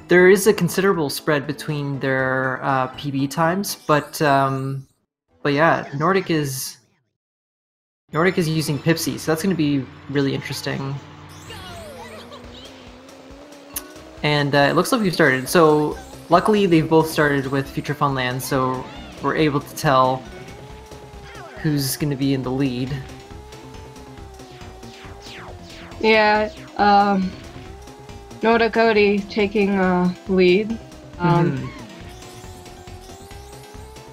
There is a considerable spread between their PB times, but yeah, Nordic is using Pipsy, so that's going to be really interesting. And it looks like we've started. So luckily, they've both started with Future Funland, so we're able to tell who's going to be in the lead. Yeah, Nordic already taking lead.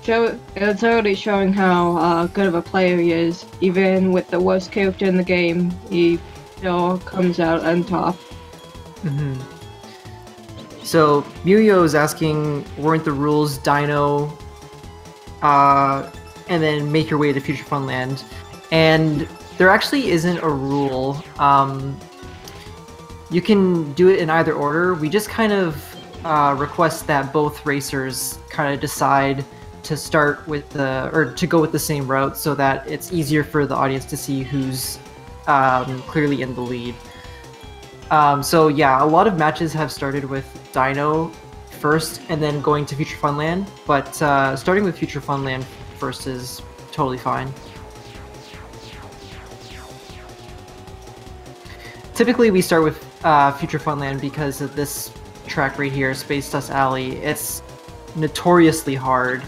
It's already showing how good of a player he is. Even with the worst character in the game, he still comes out on top. So Muyo is asking, weren't the rules Dino, and then make your way to Future Funland? And there actually isn't a rule. You can do it in either order. We just kind of request that both racers kind of decide to start with or to go with the same route, so that it's easier for the audience to see who's clearly in the lead. So yeah, a lot of matches have started with Dino first and then going to Future Funland, but starting with Future Funland first is totally fine. Typically we start with Future Funland because of this track right here, Space Dust Alley. It's notoriously hard.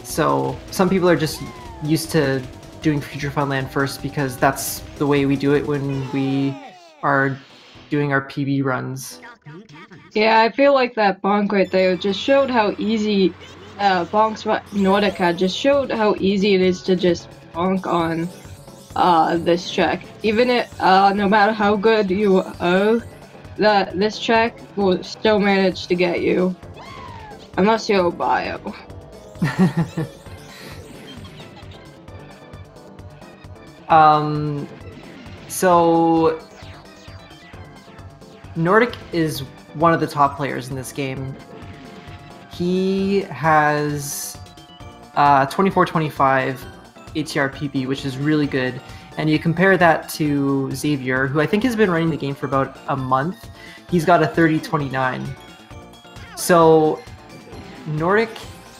So some people are just used to doing Future Funland first because that's the way we do it when we are doing our PB runs. Yeah, I feel like that bonk right there just showed how easy bonks Nordic had, just showed how easy it is to just bonk on this track. Even no matter how good you are, this track will still manage to get you. Unless you're bio. So Nordic is one of the top players in this game. He has 24-25 ATR PB, which is really good. And you compare that to Xavier, who I think has been running the game for about a month. He's got a 30-29. So Nordic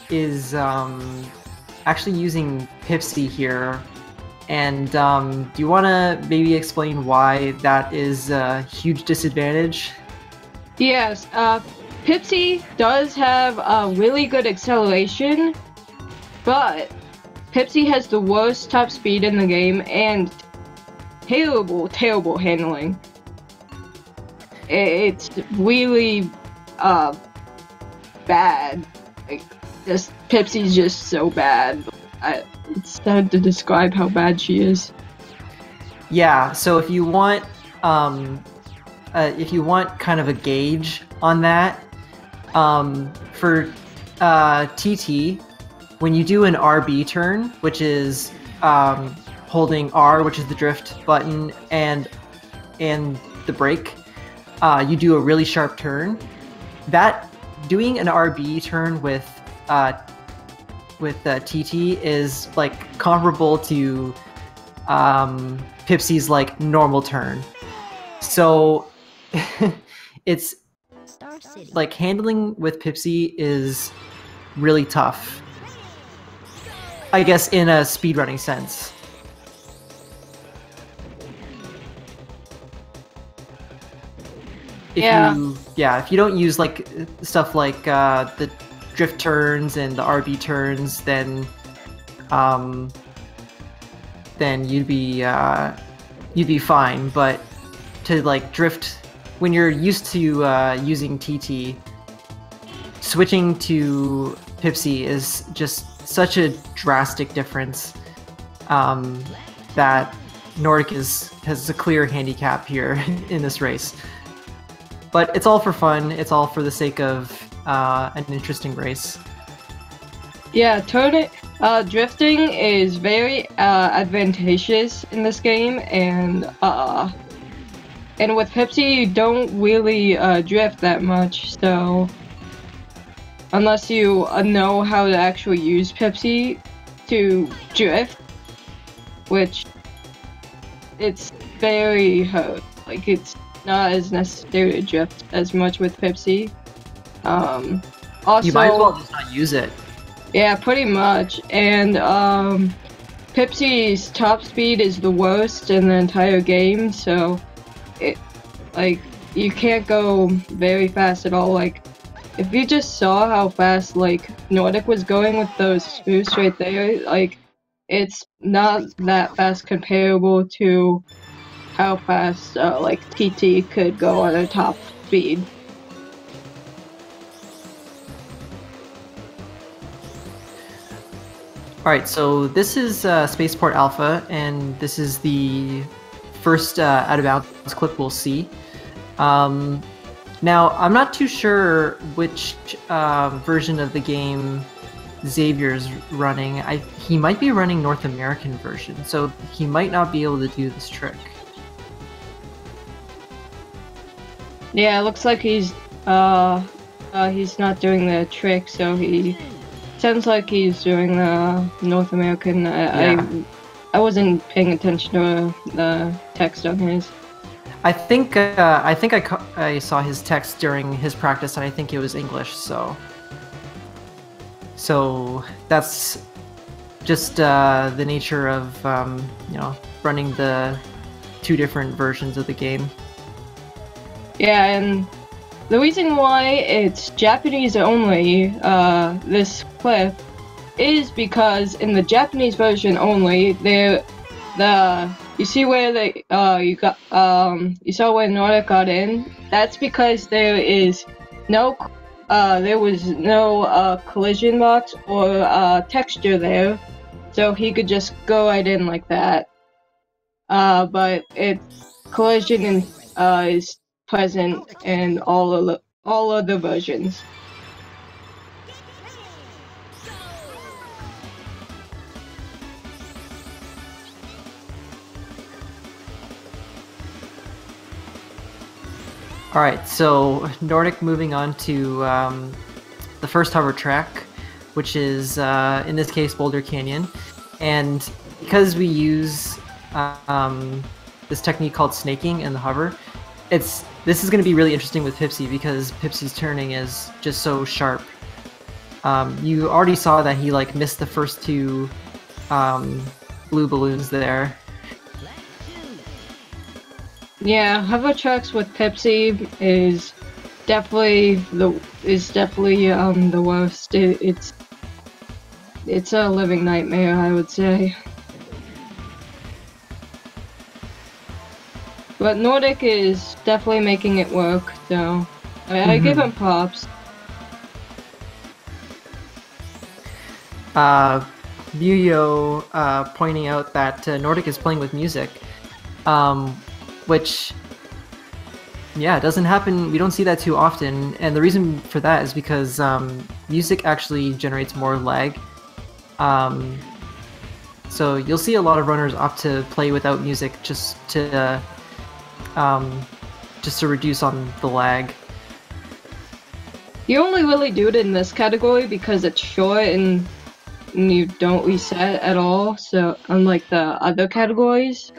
is actually using Pipsy here. And do you want to maybe explain why that is a huge disadvantage? Yes, Pipsy does have a really good acceleration, but Pipsy has the worst top speed in the game and terrible handling. It's really bad. Like, Pipsy's just so bad. It's hard to describe how bad she is. Yeah, so if you want kind of a gauge on that, for TT, when you do an RB turn, which is holding R, which is the drift button, and the brake, you do a really sharp turn. That doing an RB turn with TT is like comparable to Pipsy's like normal turn. So it's like handling with Pipsy is really tough, I guess, in a speedrunning sense. If you don't use like stuff like the drift turns and the RB turns, then you'd be fine. But to like drift when you're used to using TT, switching to Pipsy is just such a drastic difference that Nordic has a clear handicap here in this race. But it's all for fun. It's all for the sake of an interesting race. Yeah, drifting is very advantageous in this game, and with Pipsy you don't really drift that much. So unless you know how to actually use Pipsy to drift, which it's very hard. Like not as necessary to drift as much with Pipsy. Also, you might as well just not use it. Yeah, pretty much. And Pipsy's top speed is the worst in the entire game, so you can't go very fast at all. Like, if you just saw how fast Nordic was going with those boosts right there, like, it's not that fast comparable to how fast TT could go on a top speed. Alright, so this is Spaceport Alpha, and this is the first out-of-bounds clip we'll see. Now, I'm not too sure which version of the game Xavier's running. He might be running North American version, so he might not be able to do this trick. Yeah, it looks like he's not doing the trick, so he sounds like he's doing the North American. I wasn't paying attention to the text on his. I think I saw his text during his practice, and I think it was English. So that's just the nature of running the two different versions of the game. Yeah, and the reason why it's Japanese only, this clip, is because in the Japanese version only, you see where you saw where Nordic got in? That's because there was no collision box or texture there, so he could just go right in like that. But collision is present in all of the versions. Alright, so Nordic moving on to the first hover track, which is, in this case, Boulder Canyon. And because we use this technique called snaking in the hover, this is going to be really interesting with Pipsy because Pipsy's turning is just so sharp. You already saw that he missed the first two blue balloons there. Yeah, hover tracks with Pipsy is definitely the worst. It's a living nightmare, I would say. But Nordic is definitely making it work, so I give him props. Muyo pointing out that Nordic is playing with music, which, yeah, doesn't happen. We don't see that too often, and the reason for that is because music actually generates more lag. So you'll see a lot of runners opt to play without music just to reduce on the lag. You only really do it in this category because it's short and you don't reset at all, so unlike the other categories.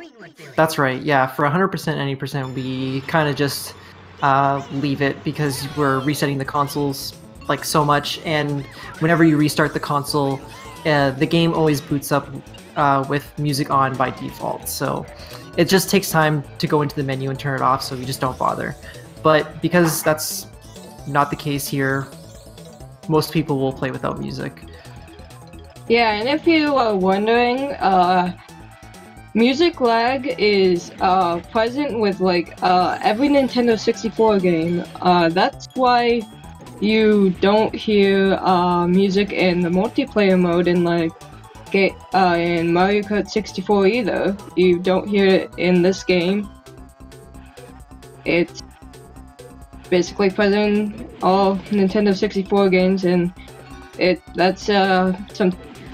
That's right, yeah, for 100% any percent we kind of just leave it because we're resetting the consoles so much, and whenever you restart the console, the game always boots up with music on by default, so it just takes time to go into the menu and turn it off, so we just don't bother. But because that's not the case here, most people will play without music. Yeah, and if you are wondering, music lag is present with every Nintendo 64 game. That's why you don't hear music in the multiplayer mode in in Mario Kart 64 either. You don't hear it in this game. It's basically present in all Nintendo 64 games, and I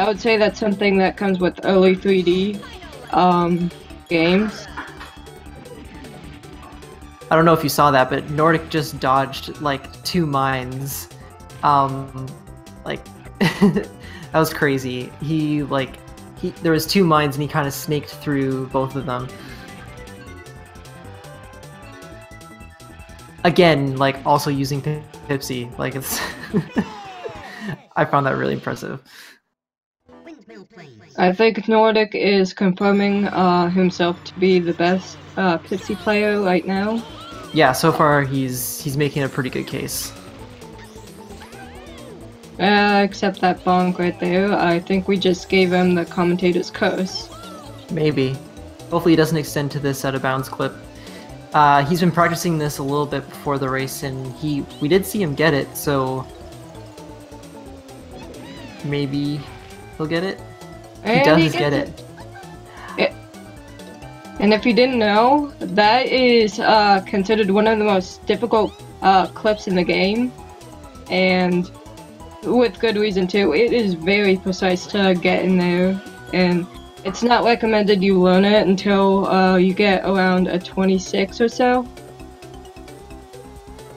would say that's something that comes with early 3D games. I don't know if you saw that, but Nordic just dodged 2 mines. That was crazy. There was 2 mines and he kind of snaked through both of them. again, like also using Pipsy, like it's. I found that really impressive. I think Nordic is confirming himself to be the best Pipsy player right now. Yeah, so far he's making a pretty good case. Except that bonk right there. I think we just gave him the commentator's curse. Maybe. Hopefully it doesn't extend to this out of bounds clip. He's been practicing this a little bit before the race, and we did see him get it, so maybe he'll get it. He does get it. And if you didn't know, that is considered one of the most difficult clips in the game, and with good reason too. It is very precise to get in there, and it's not recommended you learn it until you get around a 26 or so.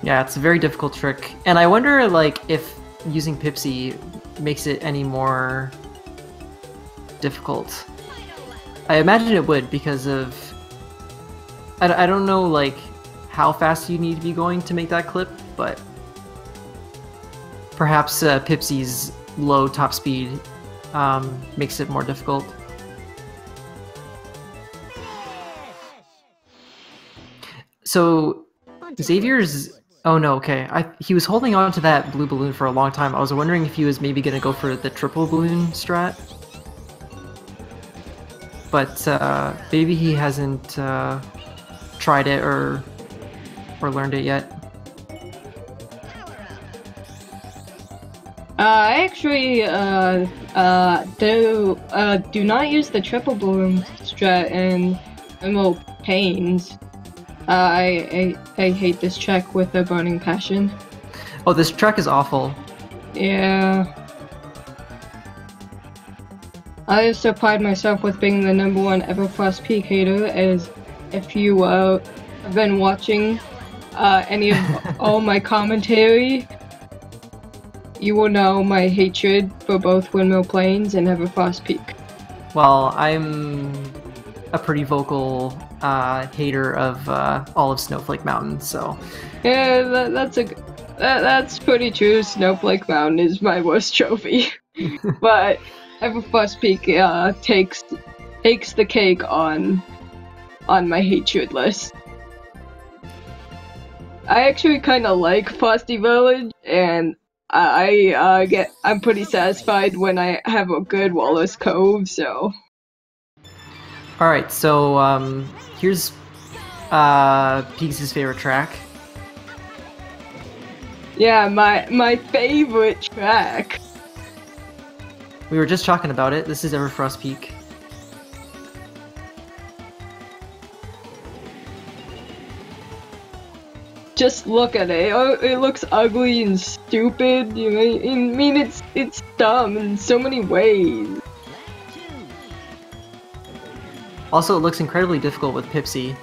Yeah, it's a very difficult trick, and I wonder like if using Pipsy makes it any more difficult. I imagine it would, because of I don't know like how fast you need to be going to make that clip, but perhaps Pipsy's low top speed makes it more difficult. So Xavier's oh no, okay. He was holding on to that blue balloon for a long time. I was wondering if he was maybe gonna go for the triple balloon strat. But maybe he hasn't tried it or learned it yet. I actually do not use the triple balloon strat in Emerald Pains. I hate this track with a burning passion. Oh, this track is awful. Yeah. I also pride myself with being the #1 Everfrost Peak hater, as if you have been watching any of all my commentary, you will know my hatred for both Windmill Plains and Everfrost Peak. Well, I'm a pretty vocal hater of all of Snowflake Mountain, so... Yeah, that's pretty true. Snowflake Mountain is my worst trophy. But Everfrost Peak takes the cake on my hatred list. I actually kind of like Frosty Village, and I'm pretty satisfied when I have a good Wallace Cove. So. All right, so here's Peaks' favorite track. Yeah, my favorite track. We were just talking about it. This is Everfrost Peak. Just look at it. It looks ugly and stupid. You know, I mean, it's dumb in so many ways. Also, it looks incredibly difficult with Pipsy.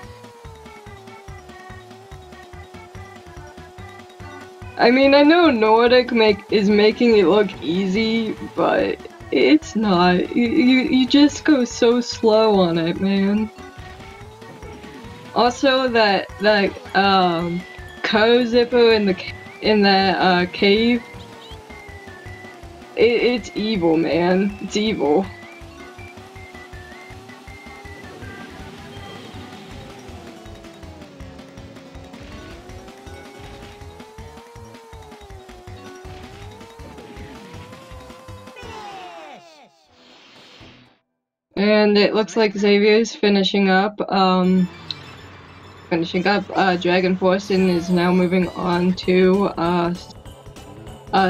I mean, I know Nordic is making it look easy, but it's not. You just go so slow on it, man. Also, that co zipper in the cave. It's evil, man. It's evil. And it looks like Xavier's finishing up Dragon Force, and is now moving on to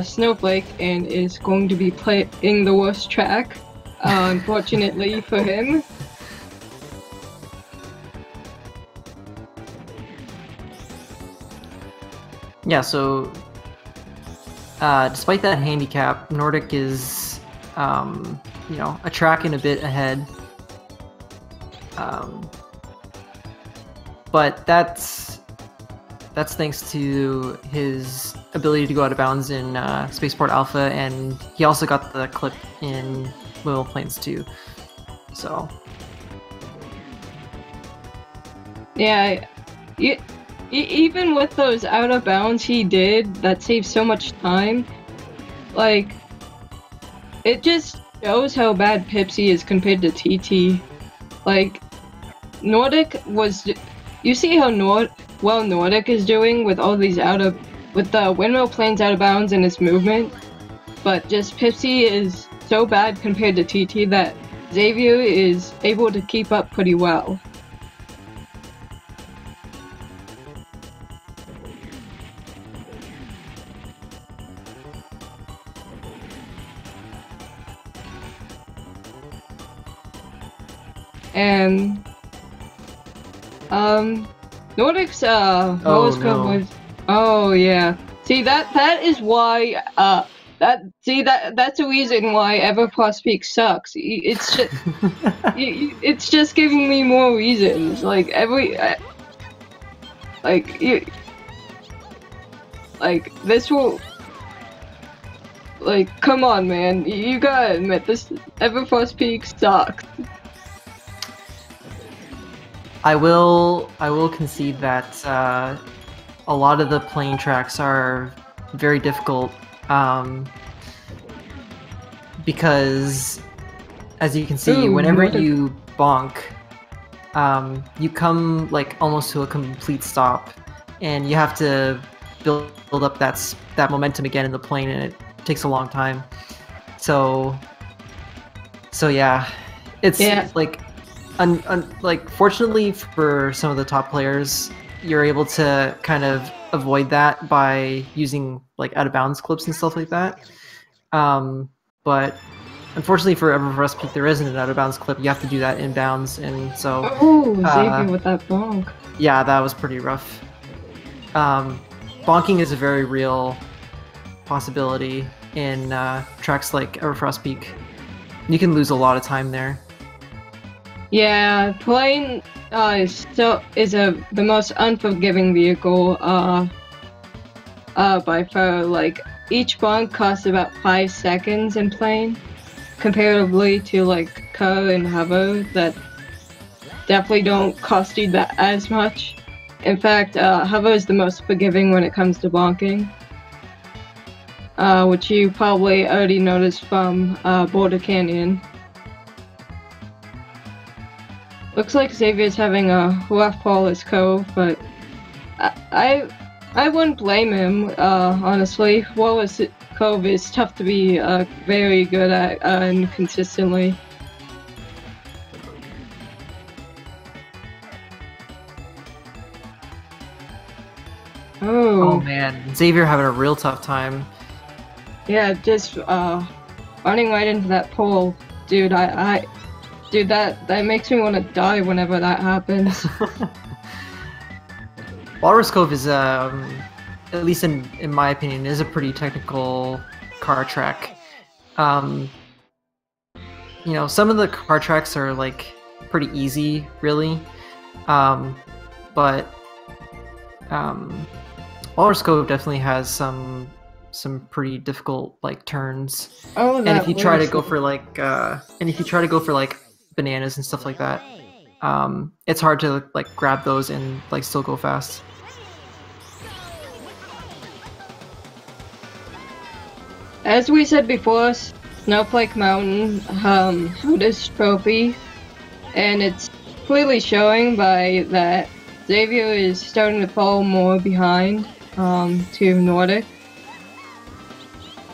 Snowflake, and is going to be playing the worst track, unfortunately for him. Yeah, so despite that handicap, Nordic is, you know, a track and a bit ahead. But that's thanks to his ability to go out of bounds in Spaceport Alpha, and he also got the clip in Windmill Plains too. So yeah, even with those out of bounds he did, that saved so much time. Like, it just shows how bad Pipsy is compared to TT. Like, Nordic was. You see how well Nordic is doing with all these with the windmill planes out of bounds and its movement, but just Pipsy is so bad compared to TT that Xavier is able to keep up pretty well. And Nordic's lowest code was, oh yeah. See, that is why that's the reason why Everplus Peak sucks. It's just it's just giving me more reasons. Like this will, like, come on, man. You gotta admit this Everplus Peak sucks. I will concede that a lot of the plane tracks are very difficult because, as you can see, whenever you bonk, you come like almost to a complete stop, and you have to build up that momentum again in the plane, and it takes a long time. So yeah, it's like. Like, fortunately for some of the top players, you're able to kind of avoid that by using like out of bounds clips and stuff like that. But unfortunately for Everest Peak, there isn't an out of bounds clip. You have to do that inbounds, and so. Oh, Xavier with that bonk. Yeah, that was pretty rough. Bonking is a very real possibility in tracks like Everfrost Peak. You can lose a lot of time there. Yeah, plane is the most unforgiving vehicle by far. Like, each bonk costs about 5 seconds in plane, comparatively to like Ko and Hover that definitely don't cost you that as much. In fact, Hover is the most forgiving when it comes to bonking, which you probably already noticed from Boulder Canyon. Looks like Xavier's having a rough Paulus Cove, but I wouldn't blame him, honestly. Wallace Cove is tough to be very good at and consistently. Oh man, Xavier having a real tough time. Yeah, just running right into that pole, dude. Dude, that makes me want to die whenever that happens. Walrus Cove is, at least in my opinion, is a pretty technical car track. You know, some of the car tracks are like pretty easy, really, but Walrus Cove definitely has some pretty difficult like turns. Oh, and if you try to go for like bananas and stuff like that, it's hard to like grab those and like still go fast. As we said before, Snowflake Mountain had this trophy, and it's clearly showing by that Xavier is starting to fall more behind to Nordic.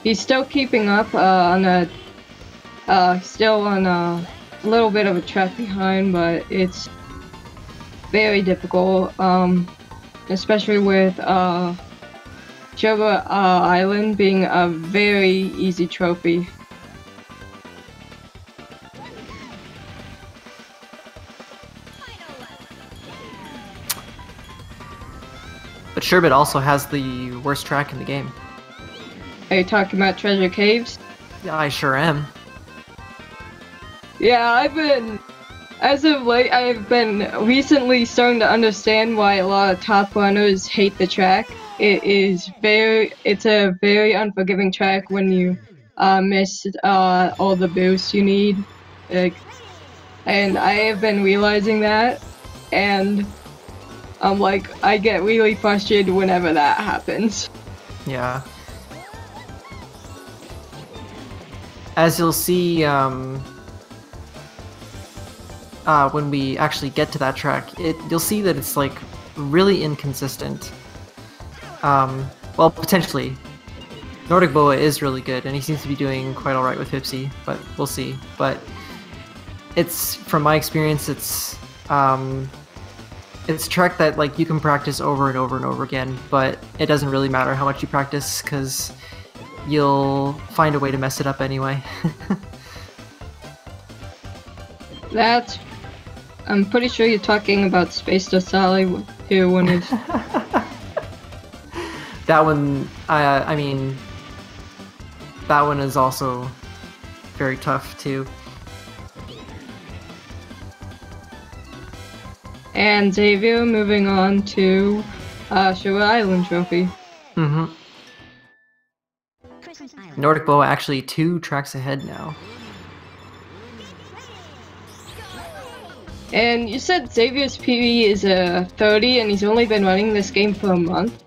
He's still keeping up still on a little bit of a track behind, but it's very difficult, especially with Jova Island being a very easy trophy. But Sherbet also has the worst track in the game. Are you talking about Treasure Caves? Yeah, I sure am. Yeah, as of late, I've been recently starting to understand why a lot of top runners hate the track. It's a very unforgiving track when you miss all the boosts you need. And I have been realizing that, and I get really frustrated whenever that happens. Yeah. As you'll see, when we actually get to that track, you'll see that it's like really inconsistent. Well, potentially. NordicBoa is really good, and he seems to be doing quite alright with Pipsy, but we'll see. But from my experience, it's a track that like you can practice over and over and over again, but it doesn't really matter how much you practice, because you'll find a way to mess it up anyway. I'm pretty sure you're talking about Space to Sally here when it's... That one, I mean, that one is also very tough too. And Xavier moving on to Sugar Island Trophy. Mm-hmm. NordicBoa actually 2 tracks ahead now. And you said Xavier's PB is a 30 and he's only been running this game for a month?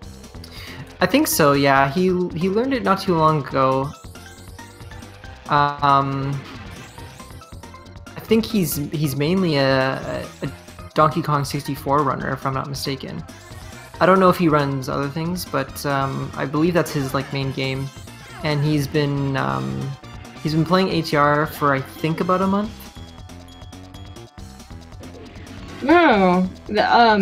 I think so, yeah. He learned it not too long ago. I think he's mainly a Donkey Kong 64 runner, if I'm not mistaken. I don't know if he runs other things, but I believe that's his like main game. And he's been playing ATR for I think about a month. No,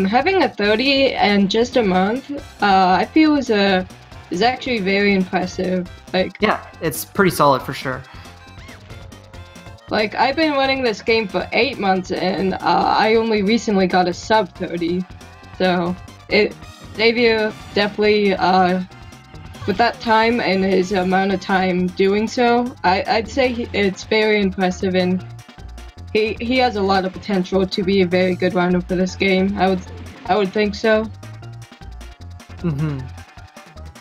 having a 30 and just a month, I feel is actually very impressive. Like, yeah, it's pretty solid for sure. Like, I've been running this game for 8 months, and I only recently got a sub 30. So, Xavier definitely, with that time and his amount of time doing so, I'd say it's very impressive, and he has a lot of potential to be a very good runner for this game. I would think so. Mm-hmm.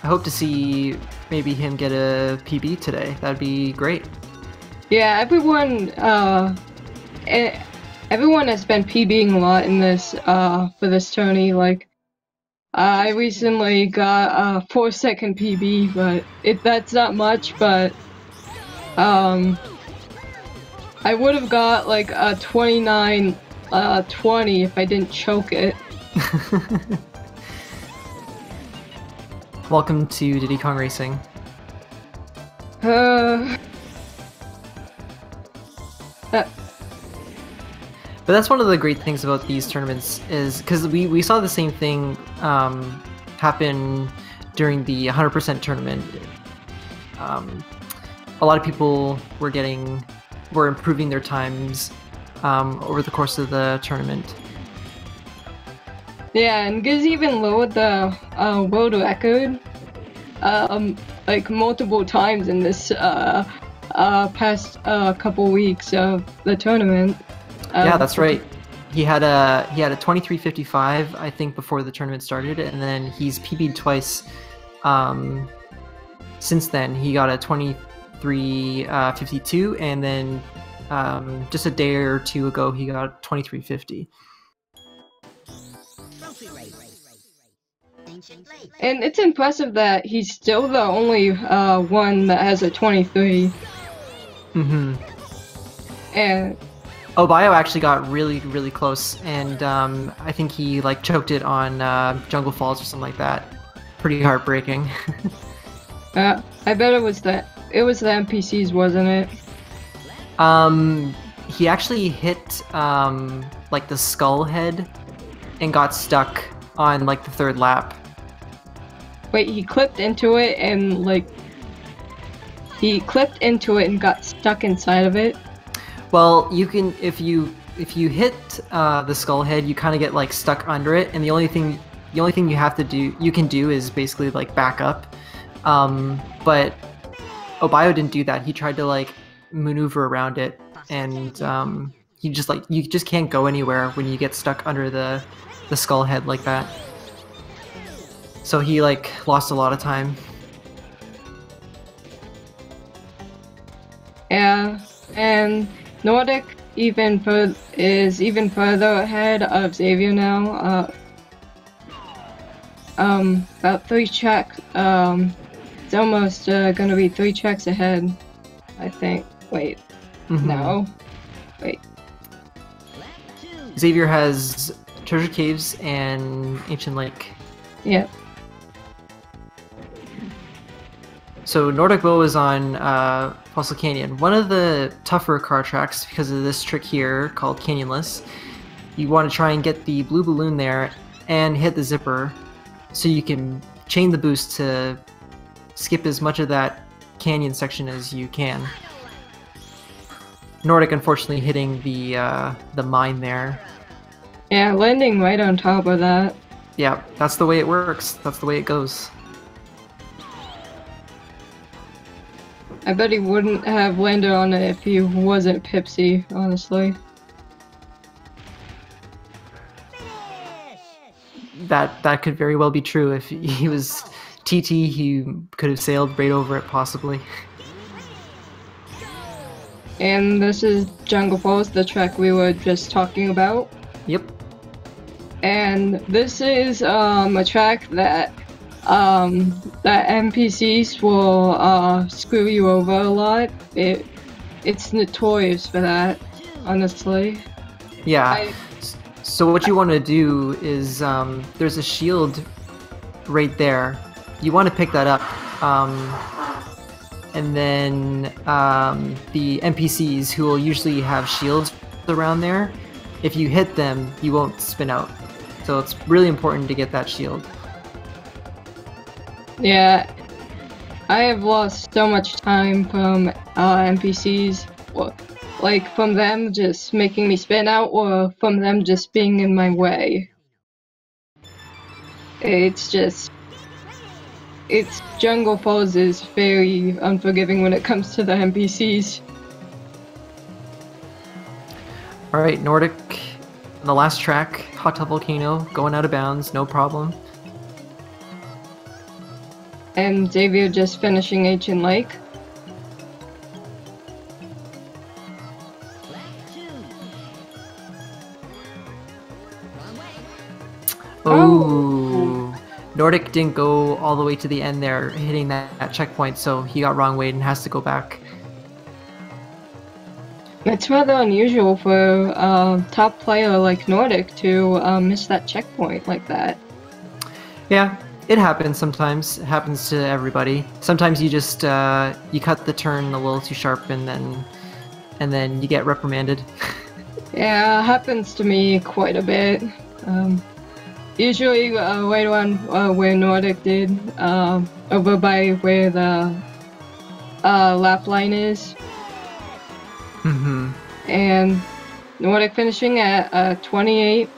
I hope to see maybe him get a PB today. That'd be great. Yeah, everyone has been PBing a lot in this for this tourney. Like, I recently got a 4-second PB, but that's not much. But I would have got like a 29-20 if I didn't choke it. Welcome to Diddy Kong Racing. But that's one of the great things about these tournaments, is because we saw the same thing happen during the 100% tournament. A lot of people were improving their times over the course of the tournament. Yeah, and Giz even lowered the world record like multiple times in this past couple weeks of the tournament. Yeah, that's right. He had a 23:55, I think, before the tournament started, and then he's PB'd twice since then. He got a 23:52, and then just a day or two ago he got 23:50. And it's impressive that he's still the only one that has a 23. Mm-hmm. And Bio actually got really, really close, and I think he like choked it on Jungle Falls or something like that. Pretty heartbreaking. I bet it was the NPCs, wasn't it? He actually hit like the skull head and got stuck on like the 3rd lap. Wait, he clipped into it and got stuck inside of it? Well, you can if you hit the skull head, you kind of get like stuck under it, and the only thing you can do is basically like back up. But Bio didn't do that. He tried to like maneuver around it, and you just can't go anywhere when you get stuck under the skull head like that. So he like lost a lot of time. Yeah, and Nordic is even further ahead of Xavier now. about 3 tracks. It's almost gonna be 3 tracks ahead, I think. Wait, no, wait. Xavier has Treasure Caves and Ancient Lake. Yep. So NordicBoa is on Fossil Canyon. One of the tougher car tracks because of this trick here called Canyonless. You want to try and get the blue balloon there and hit the zipper so you can chain the boost to skip as much of that canyon section as you can. Nordic unfortunately hitting the mine there. Yeah, landing right on top of that. Yeah, that's the way it works. That's the way it goes. I bet he wouldn't have landed on it if he wasn't Pipsy, honestly. That could very well be true. If he was TT, he could have sailed right over it, possibly. And this is Jungle Falls, the track we were just talking about. Yep. And this is a track that that NPCs will screw you over a lot. It's notorious for that, honestly. Yeah. So what you want to do is there's a shield right there. You want to pick that up, and then the NPCs who will usually have shields around there, if you hit them, you won't spin out. So it's really important to get that shield. Yeah, I have lost so much time from NPCs, like from them just making me spin out or from them just being in my way. It's Jungle Falls is very unforgiving when it comes to the NPCs. Alright, Nordic, the last track, Hot Tub Volcano, going out of bounds, no problem. And Xavier just finishing Ancient Lake. Oh, Nordic didn't go all the way to the end there, hitting that checkpoint, so he got wrong way and has to go back. It's rather unusual for a top player like Nordic to miss that checkpoint like that. Yeah, it happens sometimes. It happens to everybody. Sometimes you just you cut the turn a little too sharp and then you get reprimanded. Yeah, it happens to me quite a bit. Usually right on where Nordic did, over by where the lap line is. Mm-hmm. And Nordic finishing at 28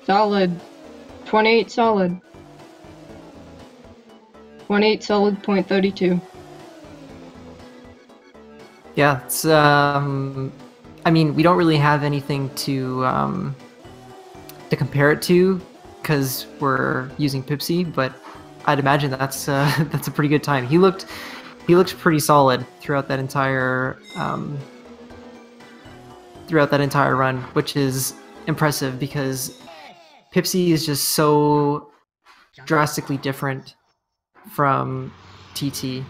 solid. 28 solid. 28 solid .32. Yeah, it's I mean, we don't really have anything to compare it to because we're using Pipsy, but I'd imagine that's that's a pretty good time. He looked pretty solid throughout that entire run, which is impressive because Pipsy is just so drastically different from TT.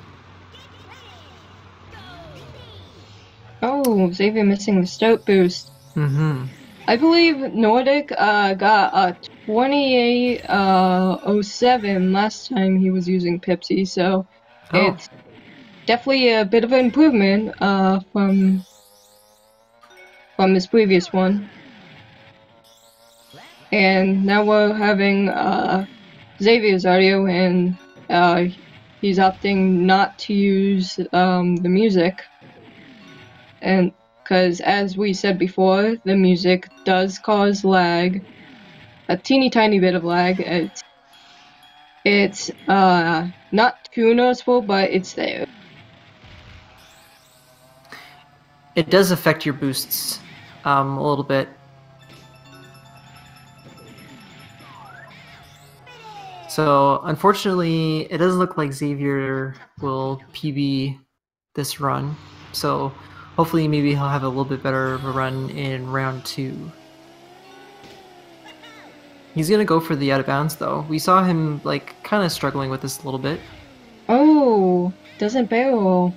Oh, Xavier missing the Stoat boost. Mm-hmm. I believe Nordic got a 28.07 last time he was using Pipsy, so it's definitely a bit of an improvement from his previous one. And now we're having Xavier's audio, and he's opting not to use the music. And because, as we said before, the music does cause lag, a teeny tiny bit of lag. It's not too noticeable, but it's there. It does affect your boosts a little bit. So, unfortunately, it doesn't look like Xavier will PB this run. So, hopefully, maybe he'll have a little bit better of a run in round 2. He's gonna go for the out of bounds though. We saw him like kind of struggling with this a little bit. Oh, doesn't barrel.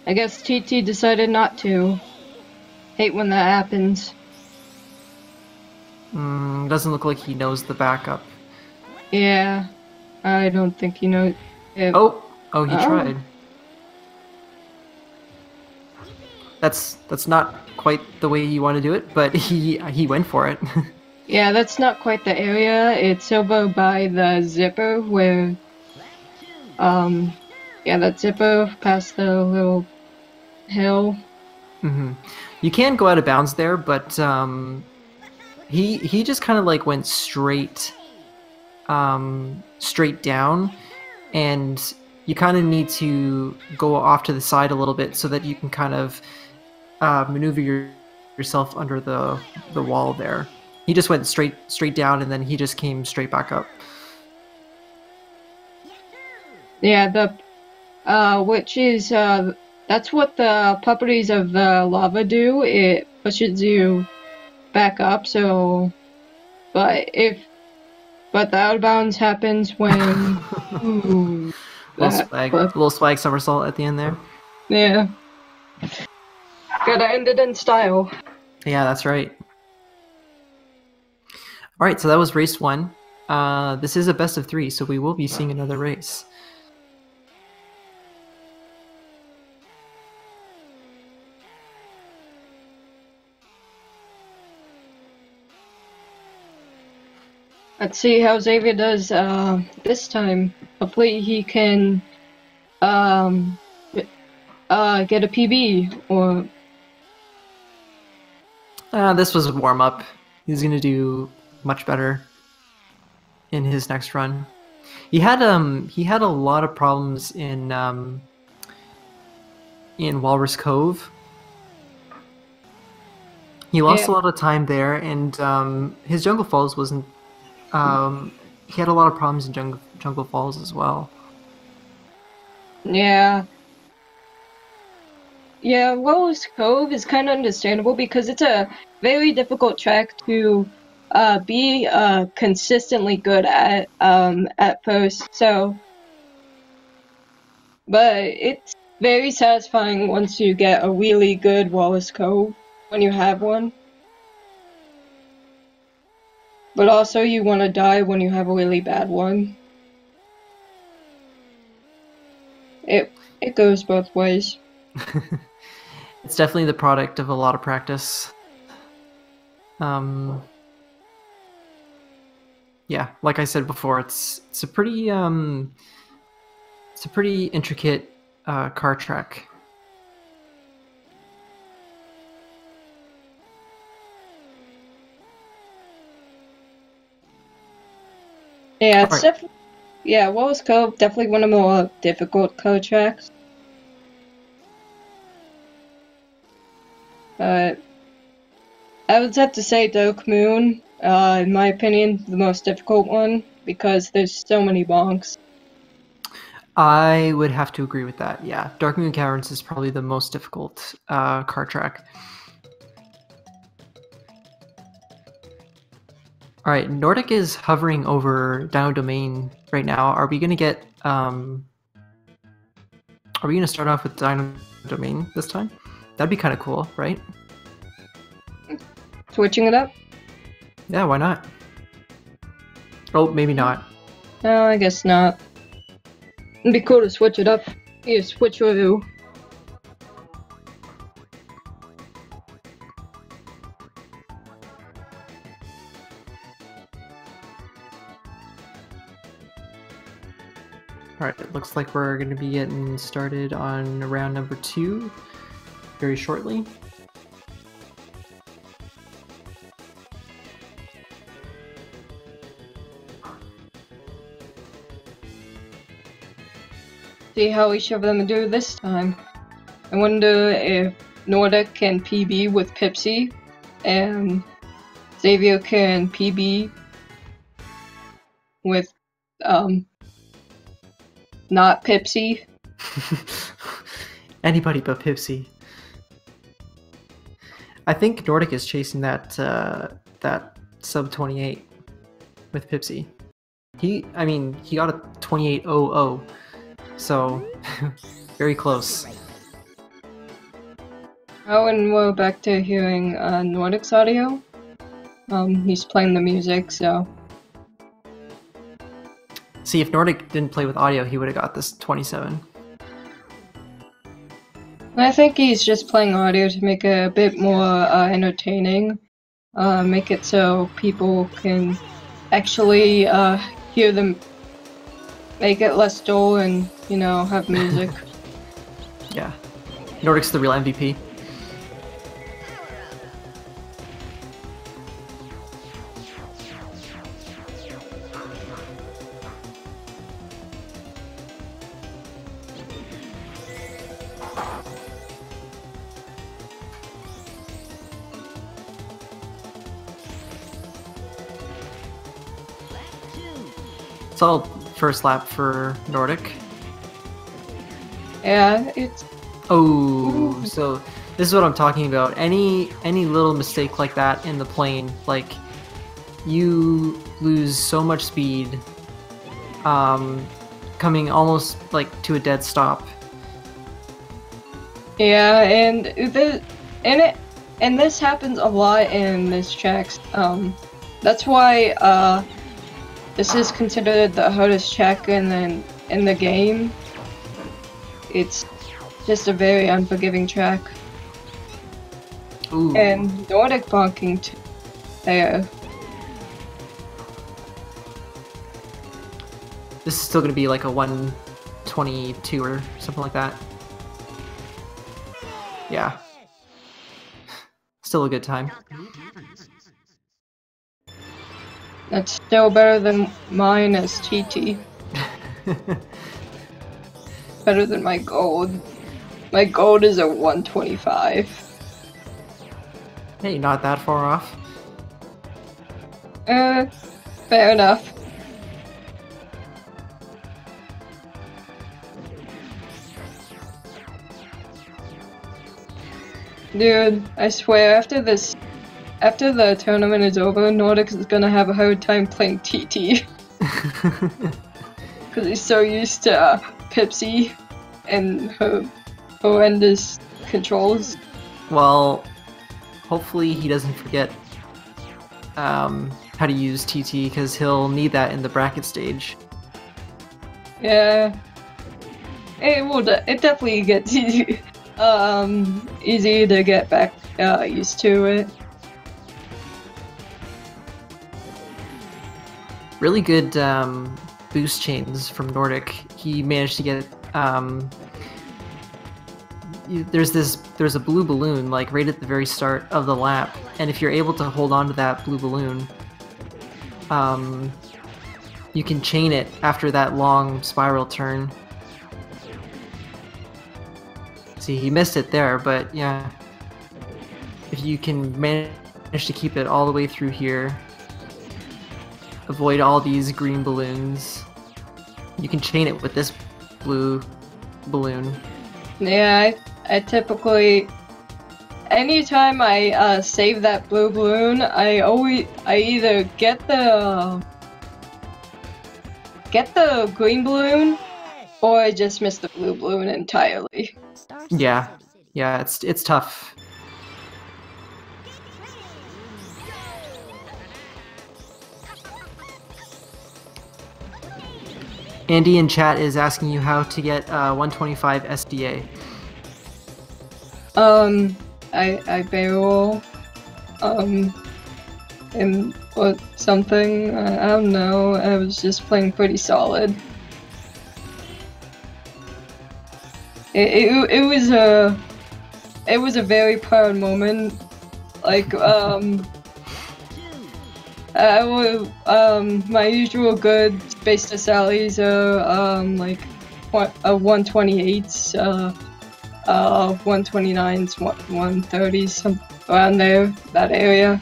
I guess TT decided not to. Hate when that happens. Doesn't look like he knows the backup. Yeah, I don't think he knows. Oh, he tried. That's not quite the way you want to do it, but he went for it. Yeah, that's not quite the area. It's over by the zipper where, yeah, that zipper past the little hill. You can go out of bounds there, but he just kind of like went straight down, and you kind of need to go off to the side a little bit so that you can kind of maneuver yourself under the wall there. He just went straight down, and then he just came straight back up. Yeah, which is, that's what the properties of the lava do. It pushes you back up, so, but the out of bounds happens when, ooh, little swag somersault at the end there. Yeah. Gotta end it in style. Yeah, that's right. Alright, so that was race 1. This is a best of 3, so we will be seeing another race. Let's see how Xavier does this time. Hopefully he can get a PB or... This was a warm-up. He's gonna do much better in his next run. He had a lot of problems in Walrus Cove. He lost a lot of time there, and his Jungle Falls wasn't. He had a lot of problems in Jungle Falls as well. Yeah. Yeah, Walrus Cove is kind of understandable because it's a very difficult track to be consistently good at first. So, but it's very satisfying once you get a really good Walrus Cove when you have one. But also you want to die when you have a really bad one. It goes both ways. It's definitely the product of a lot of practice. Yeah, like I said before, it's a pretty intricate car track. Yeah, it's definitely. Yeah, Walrus Cove definitely one of the more difficult car tracks. But I would have to say Dark Moon, in my opinion, the most difficult one because there's so many bonks. I would have to agree with that. Yeah, Dark Moon Caverns is probably the most difficult car track. All right, Nordic is hovering over Dino Domain right now. Are we gonna get? Are we gonna start off with Dino Domain this time? That'd be kind of cool, right? Switching it up? Yeah, why not? Oh, maybe not. No, I guess not. It'd be cool to switch it up. Here, switch review. Alright, it looks like we're going to be getting started on round number 2 very shortly. See how each of them do this time. I wonder if Nordic can PB with Pipsy, and Xavier can PB with, not Pipsy. Anybody but Pipsy. I think Nordic is chasing that that sub 28. with Pipsy. I mean, he got a 28.00, so very close. Oh, and we're back to hearing Nordic's audio. He's playing the music, so... See, if Nordic didn't play with audio, he would have got this 27. I think he's just playing audio to make it a bit more entertaining. Make it so people can actually hear them. Make it less dull and, you know, have music. Yeah. Nordic's the real MVP. It's all first lap for Nordic. Yeah, it's... Oh, so this is what I'm talking about. Any little mistake like that in the plane, like, you lose so much speed, coming almost like to a dead stop. Yeah, and this happens a lot in this tracks. That's why this is considered the hardest track in the game. It's just a very unforgiving track. Ooh. And Nordic bonking there. This is still gonna be like a 122 or something like that. Yeah. Still a good time. That's still better than mine as TT. Better than my gold. My gold is a 125. Hey, not that far off. Fair enough. Dude, I swear, after the tournament is over, Nordic is gonna have a hard time playing TT. Because he's so used to Pipsy and her horrendous controls. Well, hopefully he doesn't forget how to use TT, because he'll need that in the bracket stage. Yeah. It definitely gets easy to get back used to it. Really good boost chains from Nordic. He managed to get there's a blue balloon like right at the very start of the lap, and if you're able to hold on to that blue balloon, you can chain it after that long spiral turn. See, he missed it there, but yeah, if you can manage to keep it all the way through here, avoid all these green balloons, you can chain it with this blue balloon. Yeah, I typically, anytime I save that blue balloon, I either get the green balloon, or I just miss the blue balloon entirely. Yeah, it's tough. Andy in chat is asking you how to get 125 SDA. I barrel, and or something. I don't know. I was just playing pretty solid. It was a very proud moment. Like my usual good space to sallies are like 128s, 129s, 130s, some around there, that area.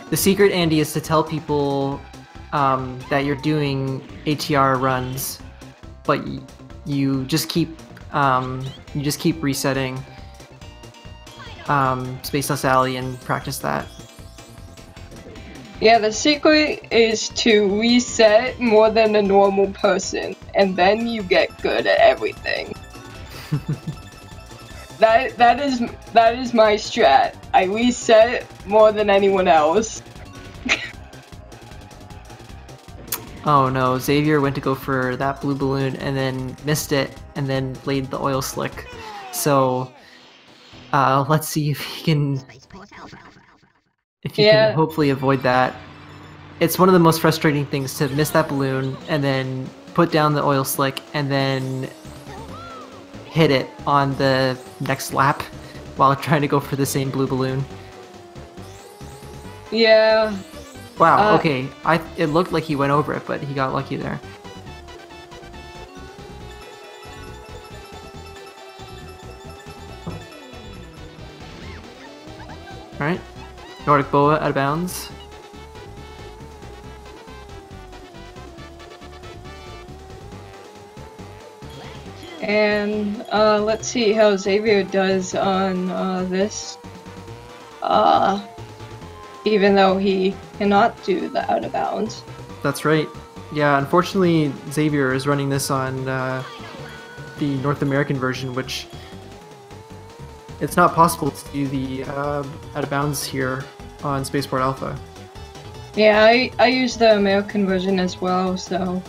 The secret, Andy, is to tell people that you're doing ATR runs, but you just keep resetting Space Dust Alley and practice that. Yeah, the secret is to reset more than a normal person, and then you get good at everything. That is my strat. I reset more than anyone else. Oh no, Xavier went to go for that blue balloon and then missed it and then laid the oil slick. So let's see if he can hopefully avoid that. It's one of the most frustrating things to miss that balloon and then put down the oil slick and then hit it on the next lap while trying to go for the same blue balloon. Yeah. Wow, okay. It looked like he went over it, but he got lucky there. Alright. NordicBoa out of bounds. And let's see how Xavier does on this. Even though he cannot do the out of bounds. That's right. Yeah, unfortunately Xavier is running this on the North American version, which it's not possible to do the out of bounds here on Spaceport Alpha. Yeah, I use the American version as well, so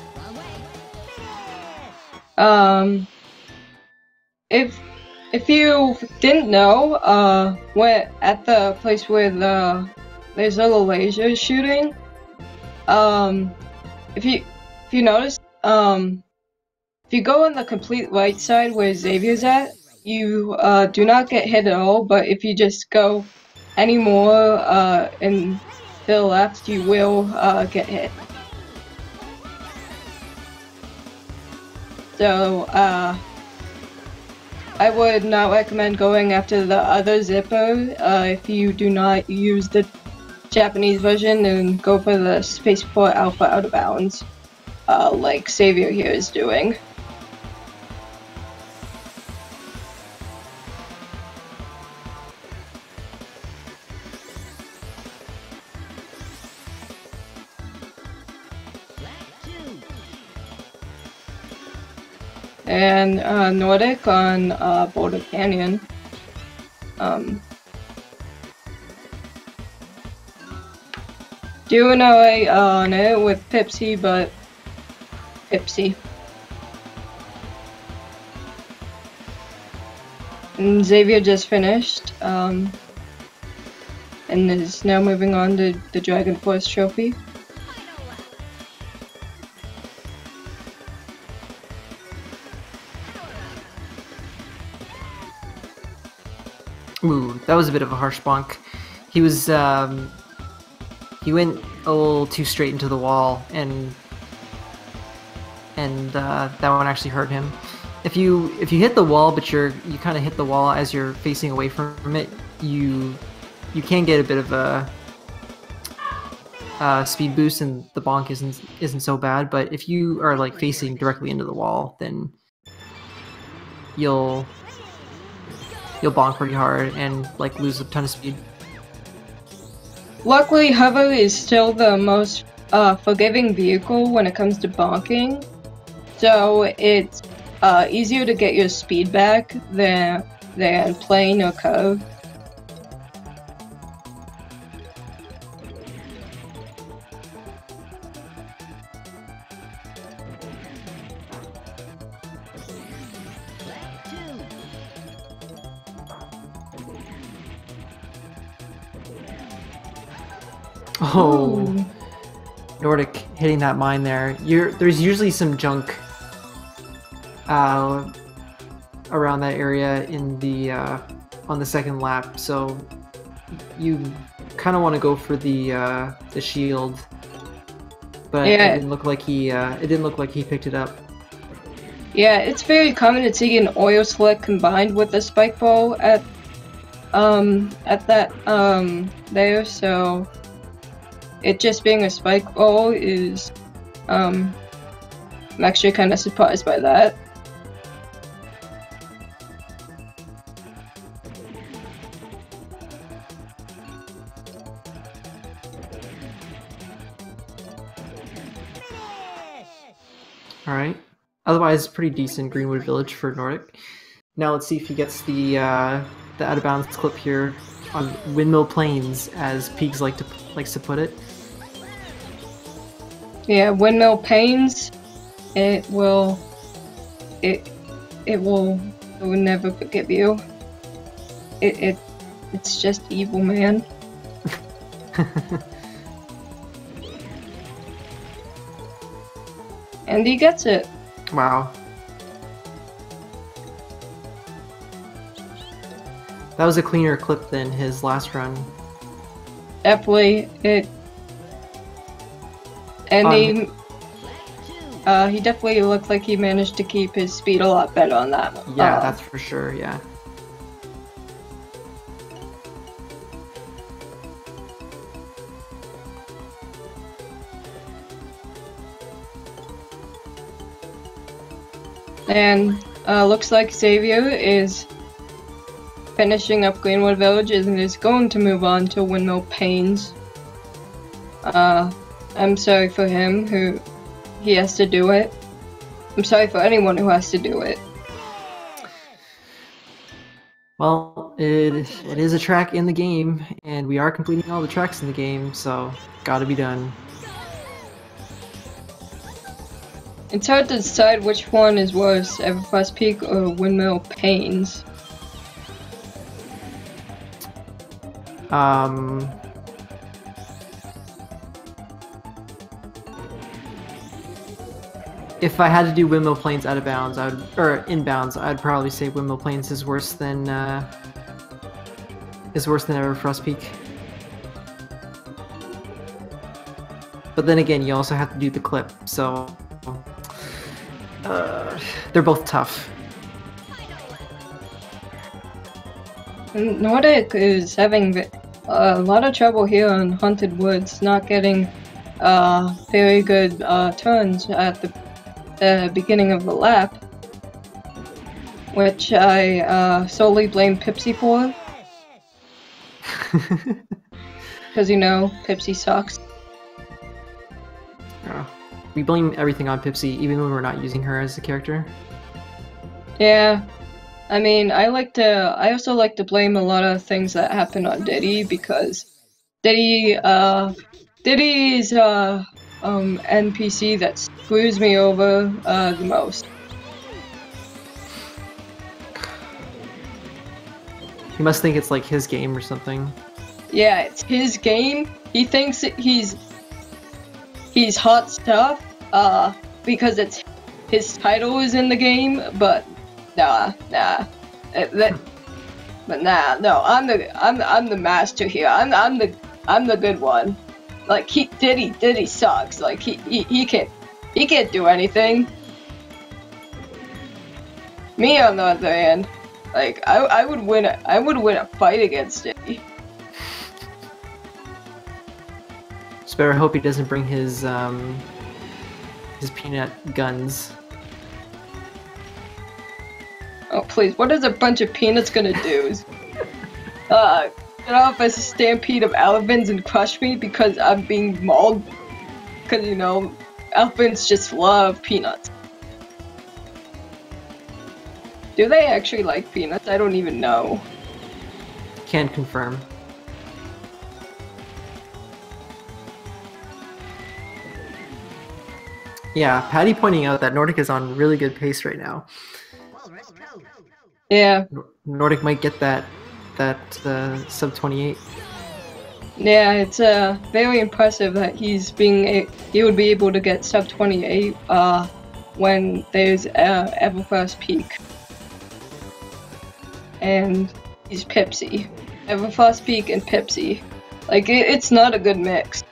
if you didn't know, we're at the place where there's little lasers shooting. If you notice, if you go on the complete right side where Xavier's at, you do not get hit at all. But if you just go any more in the left, you will get hit. So I would not recommend going after the other zipper if you do not use the Japanese version, and go for the Spaceport Alpha out of bounds, like Xavier here is doing. And Nordic on Boulder Canyon. Doing alright on it with Pipsy, but Pipsy. And Xavier just finished, and is now moving on to the Dragon Force trophy. Ooh, that was a bit of a harsh bonk. He was, he went a little too straight into the wall, and that one actually hurt him. If you hit the wall, but you kind of hit the wall as you're facing away from it, you can get a bit of a speed boost, and the bonk isn't so bad. But if you are like facing directly into the wall, then you'll bonk pretty hard and like lose a ton of speed. Luckily, Hover is still the most forgiving vehicle when it comes to bonking, so it's easier to get your speed back than plane or curve. Oh, Ooh. Nordic hitting that mine there. There's usually some junk around that area in the on the second lap, so you kind of want to go for the shield. But Yeah. it didn't look like he picked it up. Yeah, it's very common to see an oil slick combined with a spike ball at that there, so it just being a spike ball is I'm actually kind of surprised by that. Alright. Otherwise, pretty decent Greenwood Village for Nordic. Now let's see if he gets the out of bounds clip here on Windmill Plains, as Peaks likes to put it. Yeah, Windmill Plains. It will never forgive you. It's just evil, man. And he gets it. Wow. That was a cleaner clip than his last run. Definitely, he definitely looked like he managed to keep his speed a lot better on that one. Yeah, that's for sure, yeah. And looks like Xavier is finishing up Greenwood Village and is going to move on to Windmill Plains. I'm sorry for him who he has to do it. I'm sorry for anyone who has to do it. Well, it is a track in the game, and we are completing all the tracks in the game, so gotta be done. It's hard to decide which one is worse, Everfrost Peak or Windmill Plains. If I had to do Windmill Plains out of bounds, or inbounds, I'd probably say Windmill Plains is worse than Everfrost Peak. But then again, you also have to do the clip, so they're both tough. Nordic is having a lot of trouble here on Haunted Woods, not getting very good turns at the beginning of the lap, which I solely blame Pipsy for. Because, you know, Pipsy sucks. We blame everything on Pipsy, even when we're not using her as a character. Yeah. I mean, I also like to blame a lot of things that happen on Diddy, because Diddy's NPC that screws me over the most. He must think it's like his game or something. Yeah, it's his game. He thinks that he's hot stuff because his title is in the game, but nah. But nah, no, I'm the master here. I'm the good one. Like Diddy sucks. Like he can't do anything. Me on the other hand, like I would win a fight against Diddy. Just better hope he doesn't bring his peanut guns. Oh please, what is a bunch of peanuts gonna do? Get off as a stampede of elephants and crush me because I'm being mauled? Because, you know, elephants just love peanuts. Do they actually like peanuts? I don't even know. Can't confirm. Yeah, Patty pointing out that Nordic is on really good pace right now. Yeah. Nordic might get that sub 28. Yeah, it's very impressive that he would be able to get sub 28 when there's Everfrost Peak. And he's Pipsy. Everfrost Peak and Pipsy. Like, it's not a good mix.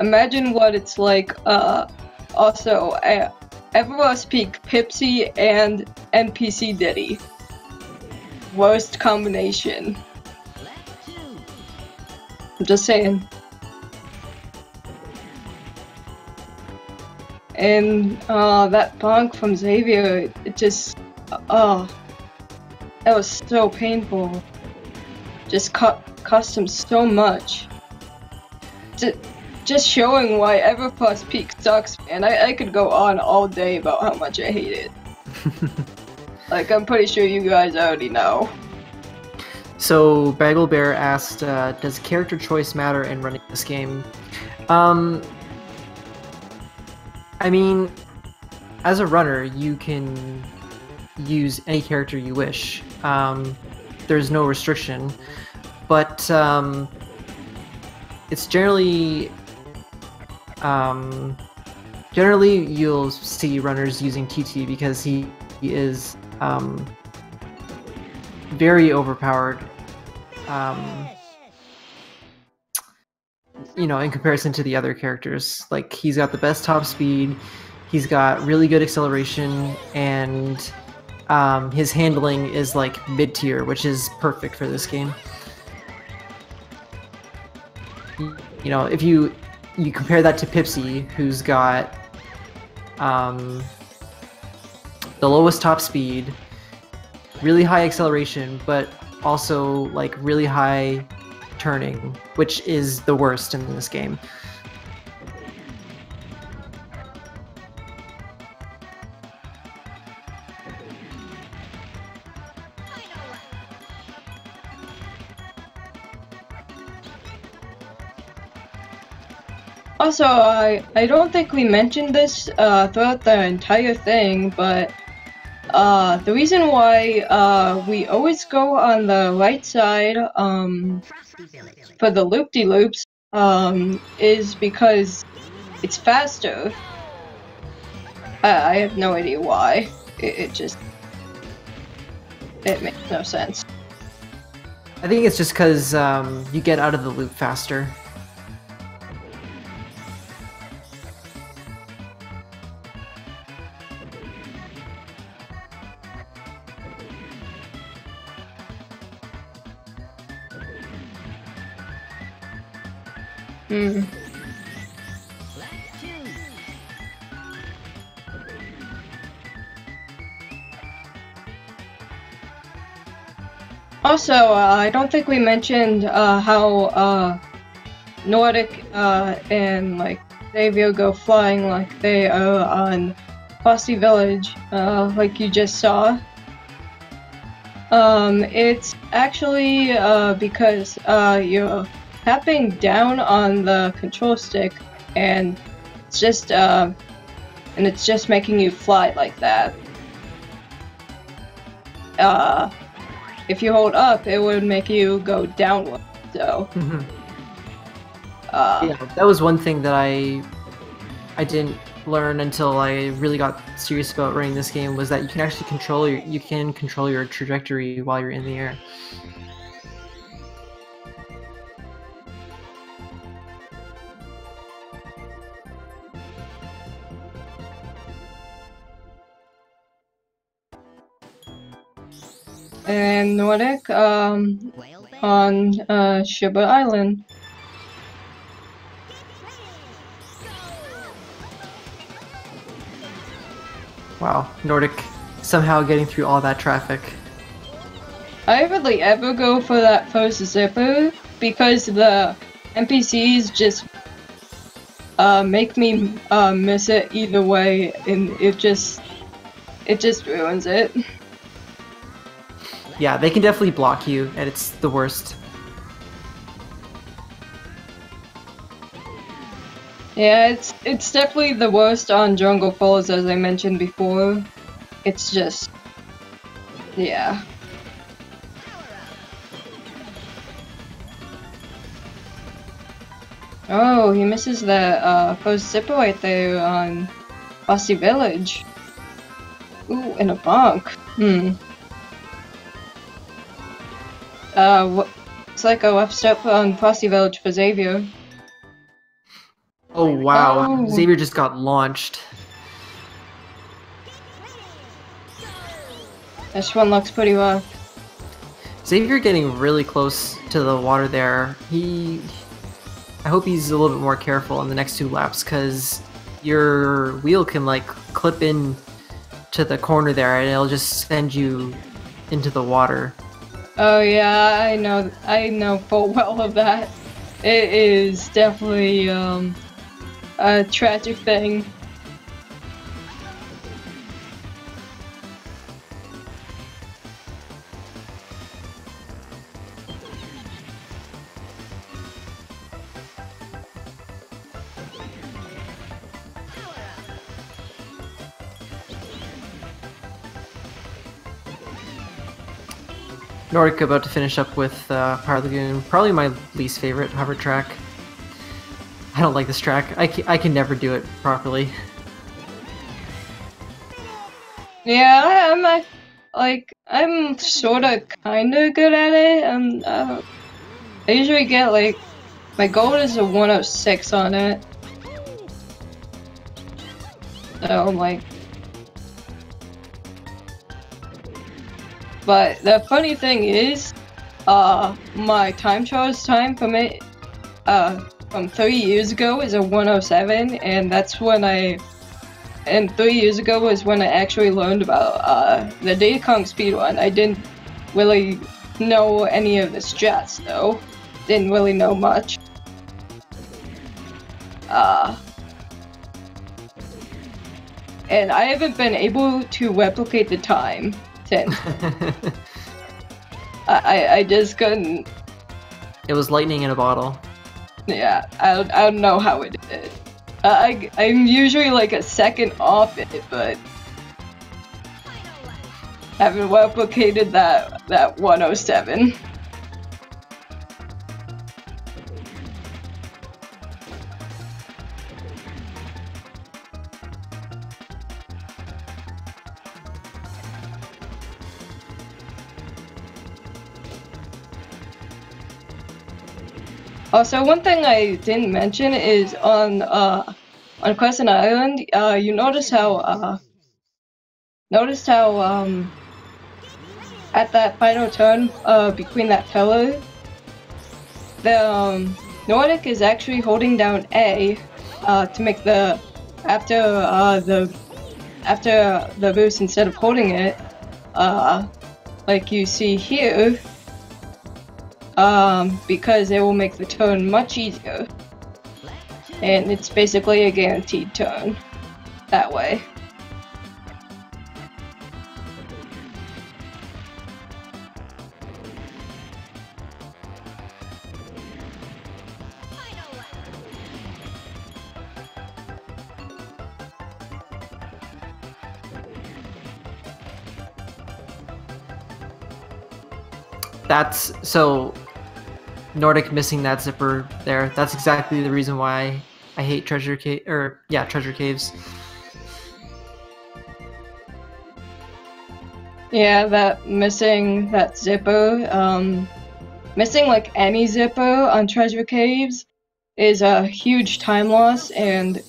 Imagine what it's like, also, Everfrost Peak, Pipsy, and NPC Diddy. Worst combination. I'm just saying. And, that bonk from Xavier, it just, that was so painful. Just cost him so much. just showing why Everplus Peak sucks, and I could go on all day about how much I hate it. Like, I'm pretty sure you guys already know. So, Bagel Bear asked, does character choice matter in running this game? I mean, as a runner, you can use any character you wish. There's no restriction, but it's generally you'll see runners using TT because he is very overpowered. You know, in comparison to the other characters. Like, he's got the best top speed, he's got really good acceleration, and his handling is like mid-tier, which is perfect for this game. You know, if you compare that to Pipsy, who's got the lowest top speed, really high acceleration, but also like really high turning, which is the worst in this game. Also, I don't think we mentioned this throughout the entire thing, but the reason why we always go on the right side for the loop-de-loops is because it's faster. I have no idea why. It makes no sense. I think it's just because you get out of the loop faster. Also, I don't think we mentioned how Nordic and like Xavier go flying like they are on Frosty Village, like you just saw. It's actually because you're tapping down on the control stick, and it's just making you fly like that. If you hold up, it would make you go downward. So, yeah, that was one thing that I didn't learn until I really got serious about running this game, was that you can actually control your trajectory while you're in the air. And Nordic on Shiba Island. Wow, Nordic somehow getting through all that traffic. I hardly ever go for that first zipper because the NPCs just make me miss it either way, and it just ruins it. Yeah, they can definitely block you, and it's the worst. Yeah, it's definitely the worst on Jungle Falls, as I mentioned before. It's just, yeah. Oh, he misses the first zipper right there on Frosty Village. Ooh, and a bonk. It's like a left step on Frosty Village for Xavier. Oh wow, Oh. Xavier just got launched. This one looks pretty rough. Xavier getting really close to the water there. I hope he's a little bit more careful on the next two laps, because your wheel can like clip in to the corner there and it'll just send you into the water. Oh yeah, I know full well of that. it is definitely a tragic thing. Nordic about to finish up with Power Lagoon, probably my least favorite hover track. I don't like this track. I can never do it properly. Yeah, I'm sorta kinda good at it. I usually get like, my goal is a 106 on it. So like, but the funny thing is, my time trials time from it, from 3 years ago is a 107, and that's when and 3 years ago was when I actually learned about, the Diddy Kong speedrun. I didn't really know any of the strats though. Didn't really know much. And I haven't been able to replicate the time since. I just couldn't. It was lightning in a bottle. Yeah, I don't know how it did. I'm usually like a second off it, but haven't replicated that 107. Also, one thing I didn't mention is on Crescent Island, you notice how at that final turn between that pillar, the Nordic is actually holding down A to make the after the boost instead of holding it, like you see here. Because it will make the turn much easier. And it's basically a guaranteed turn that way. That's so Nordic missing that zipper there. That's exactly the reason why I hate treasure caves. Yeah, that missing that zipper, missing like any zipper on treasure caves is a huge time loss, and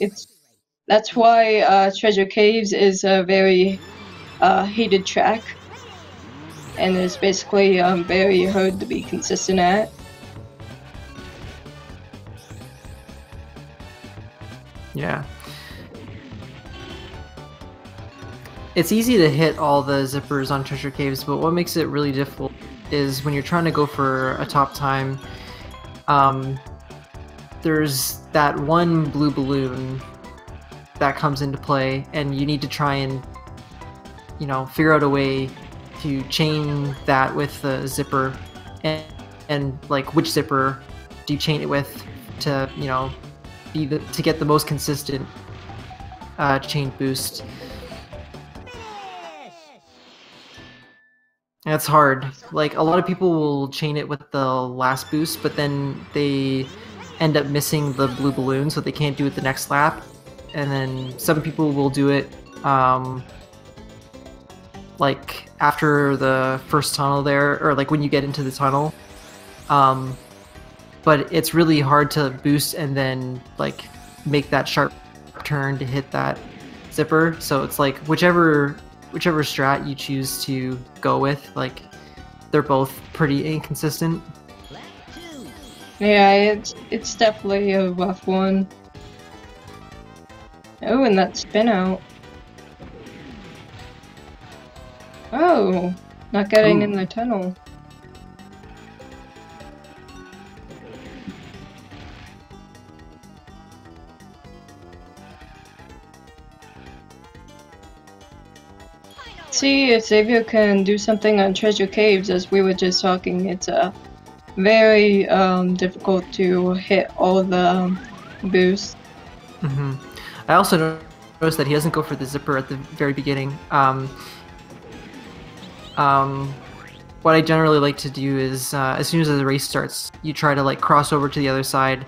that's why treasure caves is a very hated track. And it's basically very hard to be consistent at. Yeah. It's easy to hit all the zippers on treasure caves, but what makes it really difficult is when you're trying to go for a top time, there's that one blue balloon that comes into play, and you need to try and, figure out a way to chain that with the zipper, and like which zipper do you chain it with to to get the most consistent chain boost. That's hard. Like, a lot of people will chain it with the last boost, but then they end up missing the blue balloon, so they can't do it the next lap. And then some people will do it like after the first tunnel there, or like when you get into the tunnel. But it's really hard to boost and then like make that sharp turn to hit that zipper. So it's like whichever strat you choose to go with, like, they're both pretty inconsistent. Yeah, it's definitely a rough one. Oh, and that spin out. Oh, not getting in the tunnel. see if Xavier can do something on Treasure Caves, as we were just talking. It's very difficult to hit all the boosts. I also noticed that he doesn't go for the zipper at the very beginning. What I generally like to do is, as soon as the race starts, you try to like cross over to the other side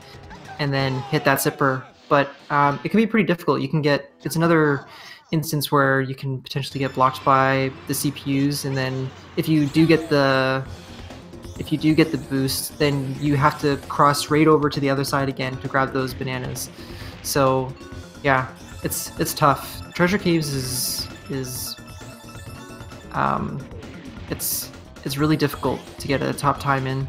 and then hit that zipper. But it can be pretty difficult. You can get, it's another instance where you can potentially get blocked by the CPUs, and then if you do get the boost, then you have to cross right over to the other side again to grab those bananas. So yeah, it's tough. Treasure Caves is it's really difficult to get a top time in.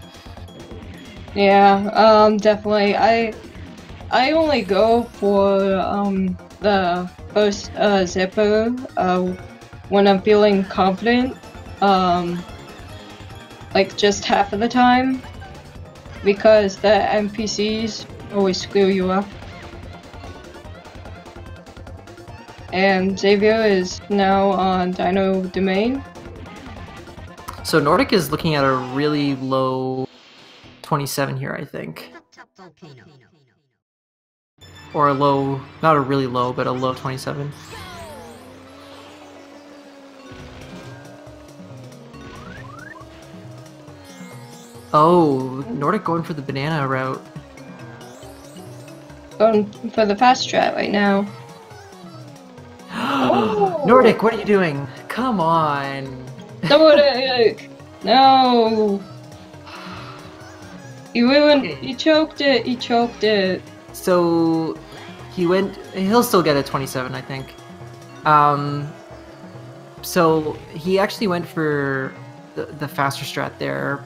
Yeah, definitely. I only go for the first zipper when I'm feeling confident, like just half of the time, because the NPCs always screw you up. And Xavier is now on Dino Domain. So Nordic is looking at a really low 27 here, I think. Or a low, not a really low, but a low 27. Oh, Nordic going for the banana route. Going for the fast strat right now. Oh! Nordic, what are you doing? Come on. Nordic! No! You ruined, you choked it, you choked it. So he'll still get a 27, I think. So he actually went for the faster strat there,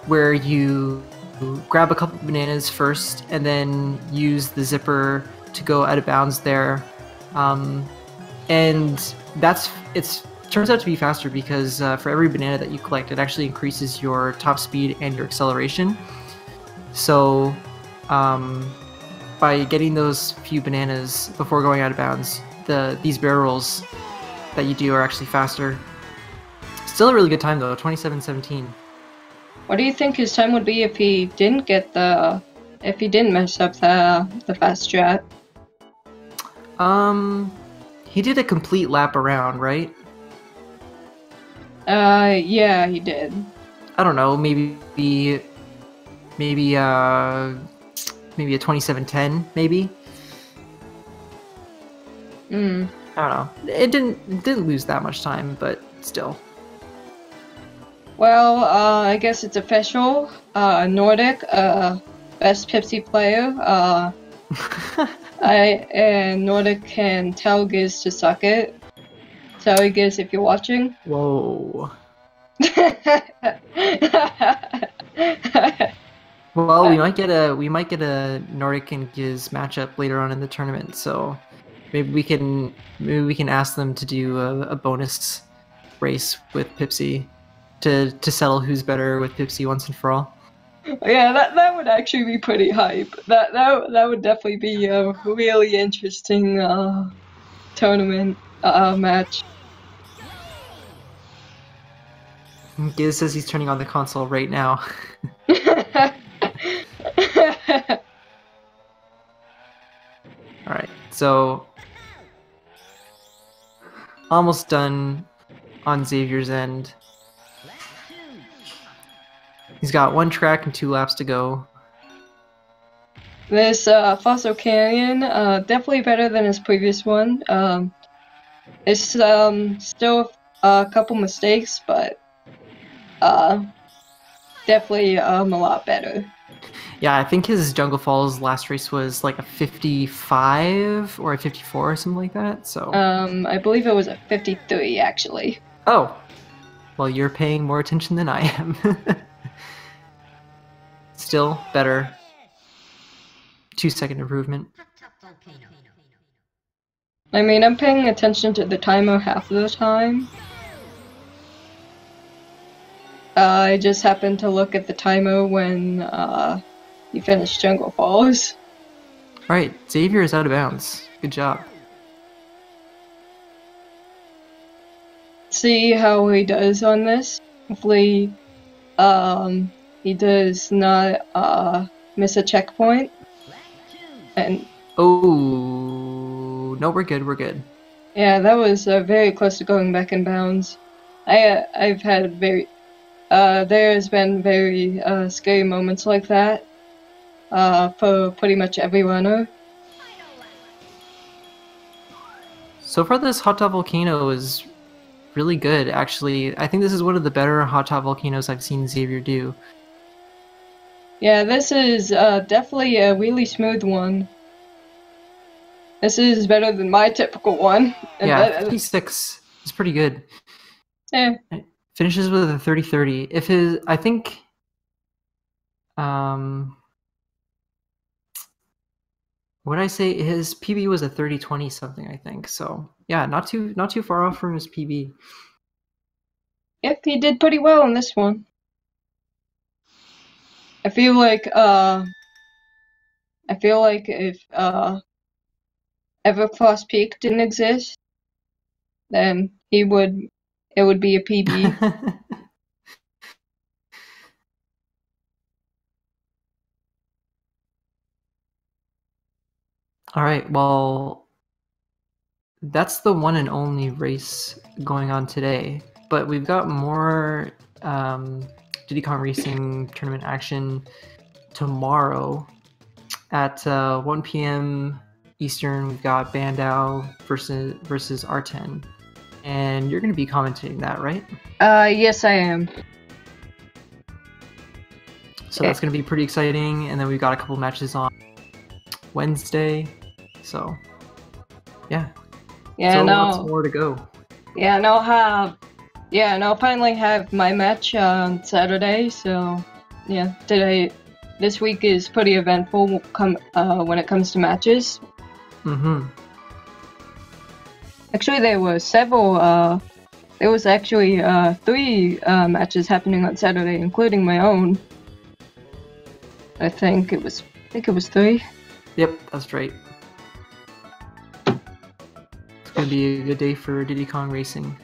where you grab a couple bananas first and then use the zipper to go out of bounds there. And it turns out to be faster because for every banana that you collect, it actually increases your top speed and your acceleration. So by getting those few bananas before going out of bounds, these barrel rolls that you do are actually faster. Still a really good time though, 27:17. What do you think his time would be if he didn't mess up the fast strat? He did a complete lap around, right? Yeah, he did. I don't know, maybe a 27:10, maybe. I don't know. It didn't lose that much time, but still. Well, I guess it's official. Nordic, best Pipsy player. And Nordic can tell Giz to suck it. Sorry, Giz, if you're watching. Whoa. Well, we might get a Nordic and Giz matchup later on in the tournament, so maybe we can ask them to do a bonus race with Pipsy to settle who's better with Pipsy once and for all. Yeah, that would actually be pretty hype. That would definitely be a really interesting tournament match. Giz says he's turning on the console right now. Alright, so almost done on Xavier's end. He's got one track and 2 laps to go. This Fossil Canyon, definitely better than his previous one. It's still a couple mistakes, but definitely a lot better. Yeah, I think his Jungle Falls last race was like a 55 or a 54 or something like that. So I believe it was a 53 actually. Oh, well, you're paying more attention than I am. Still better. 2-second improvement. I mean, I'm paying attention to the timer half of the time. I just happened to look at the timer when you finished Jungle Falls. Alright, Xavier is out of bounds. Good job. see how he does on this. Hopefully, he does not miss a checkpoint. And oh no, we're good. We're good. yeah, that was very close to going back in bounds. I've had there's been very scary moments like that for pretty much every runner. So far, this hot top volcano is really good, actually. I think this is one of the better hot top volcanoes I've seen Xavier do. Yeah, this is definitely a really smooth one. This is better than my typical one. Yeah, 56 is pretty good. Yeah. It finishes with a 30-30. If his, I think, what did I say? His PB was a 30-20 something, I think. So yeah, not too far off from his PB. Yep, he did pretty well on this one. I feel like if Evercross Peak didn't exist, then it would be a PB. All right, well, that's the one and only race going on today. But we've got more Diddy Kong Racing tournament action tomorrow at 1 p.m. Eastern. We've got Bandau versus R10, and you're going to be commentating that, right? Yes, I am. So that's going to be pretty exciting. And then we've got a couple matches on Wednesday. So yeah. Yeah, so no. lots more to go. Yeah, and I'll finally have my match on Saturday. So yeah, this week is pretty eventful when it comes to matches. Mm-hmm. Actually, there were several. There was actually 3 matches happening on Saturday, including my own. I think it was 3. Yep, that's right. It's gonna be a good day for Diddy Kong Racing.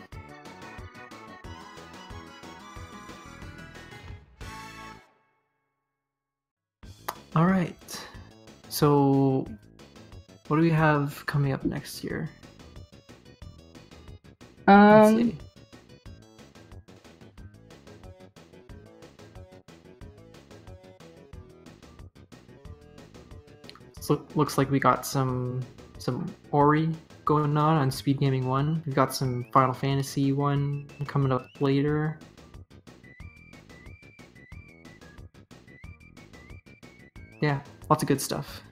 All right. So, what do we have coming up next year? Let's see. So, looks like we got some Ori going on Speed Gaming 1. We've got some Final Fantasy 1 coming up later. Yeah, lots of good stuff.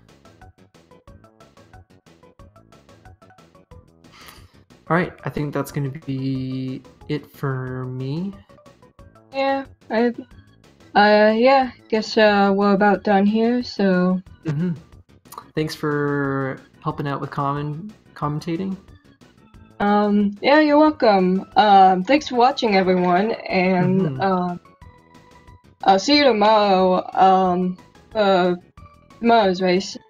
Alright, I think that's going to be it for me. Yeah, guess we're about done here, so... Mm-hmm. Thanks for helping out with commentating. Yeah, you're welcome. Thanks for watching, everyone, and I'll see you tomorrow, tomorrow's race.